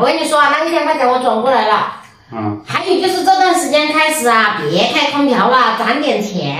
我跟你说啊，那1000块钱我转过来了。还有就是这段时间开始啊，别开空调了，攒点钱。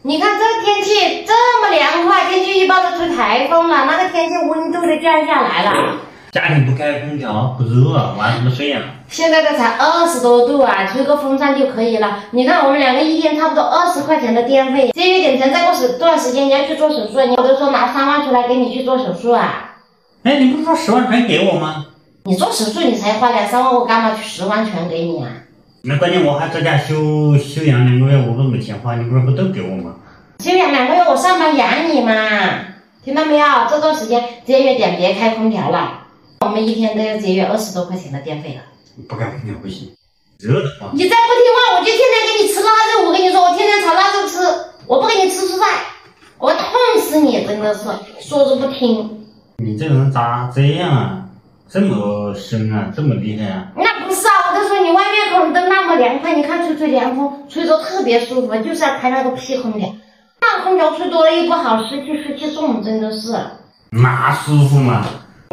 你看这天气这么凉快，天气预报都吹台风了，那个天气温度都降下来了。家里不开空调不热，晚上怎么睡呀？现在这才20多度啊，吹个风扇就可以了。你看我们2个一天差不多20块钱的电费，节约点钱，再过多段时间你要去做手术，你都说拿3万出来给你去做手术啊？哎，你不是说10万全给我吗？你做手术你才花2、3万，我干嘛去10万全给你啊？那关键我还在家休养2个月，我都没钱花，你不是不都给我吗？休养2个月，我上班养你嘛，听到没有？这段时间节约点，别开空调了。我们一天都要节约20多块钱的电费了。不开空调不行，热的慌。你再不听话，我就天天给你吃腊肉。我跟你说，我天天炒腊肉吃，我不给你吃蔬菜，我痛死你！真的是说着不听。你这个人咋这样啊？这么凶啊，这么厉害啊？那不是啊，我就说你外面可能都那么凉快，你看吹凉风，吹着特别舒服，就是要开那个屁空调。那空调吹多了又不好，湿气重，真的是。哪舒服嘛？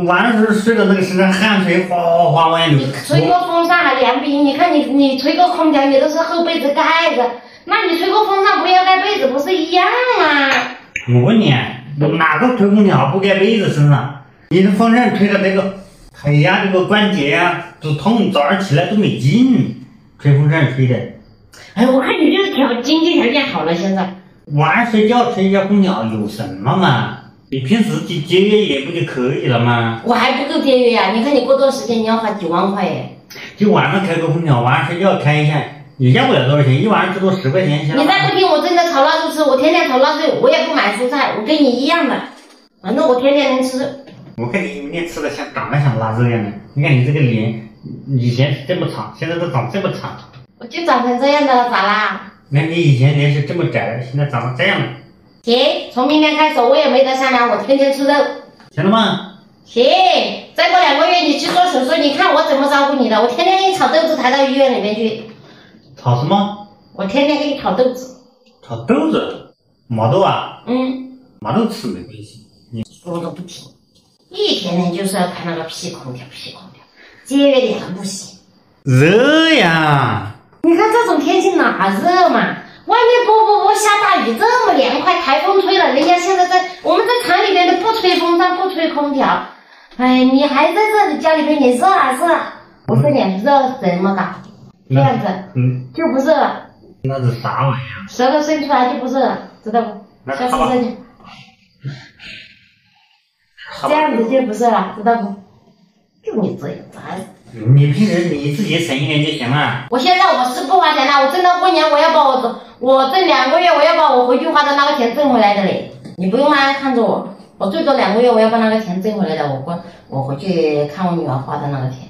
晚上睡到那个身上汗水哗哗哗往下流。你吹个风扇还凉冰，你看你吹个空调，你都是厚被子盖着，那你吹个风扇不要盖被子，不是一样吗？我问你，哪个吹空调不盖被子身上？你的风扇吹的这个腿呀、这个关节呀都痛，早上起来都没劲。吹风扇吹的。哎，我看你就是经济条件好了，现在。晚上睡觉吹一下空调有什么嘛？你平时节约一点不就可以了吗？我还不够节约呀！你看你过段时间你要花几万块耶。就晚上开个空调，晚上睡觉开一下，也要不了多少钱，一晚上最多10块钱。你再不听，我真的炒腊肉吃，我天天炒腊肉，我也不买蔬菜，我跟你一样的，反正我天天能吃。我看你有脸吃的长得像腊肉一样的，你看你这个脸，以前是这么长，现在都长这么长。我就长成这样的了，咋啦？那你以前脸是这么窄，现在长成这样了。行，从明天开始我也没得商量，我天天吃肉。行了吗？行，再过2个月你去做手术，你看我怎么照顾你的？我天天给你炒豆子抬到医院里面去。炒什么？我天天给你炒豆子。炒豆子？毛豆啊？毛豆吃没关系。你说都不听，一天天就是要开那个屁空调，节约点还不行。热呀！你看这种天气哪热嘛？外面不下大雨，这么凉快，台风吹了，人家现在我们在厂里面都不吹风扇，不吹空调。哎，你还在这里家里面，你热啊热？我说你热怎么搞？这样子，就不热了。那是啥玩意儿？舌头伸出来就不热了，知道不？下次伸去。这样子就不热了，知道不？就你这样子。你平时你自己省一点就行了。我现在我是不花钱了，我挣到过年我要把我挣2个月，我要把我回去花的那个钱挣回来的嘞。你不用啊，看着我，我最多2个月我要把那个钱挣回来的。我回去看我女儿花的那个钱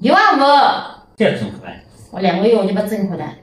，1万5。这挣回来。我2个月我就把挣回来。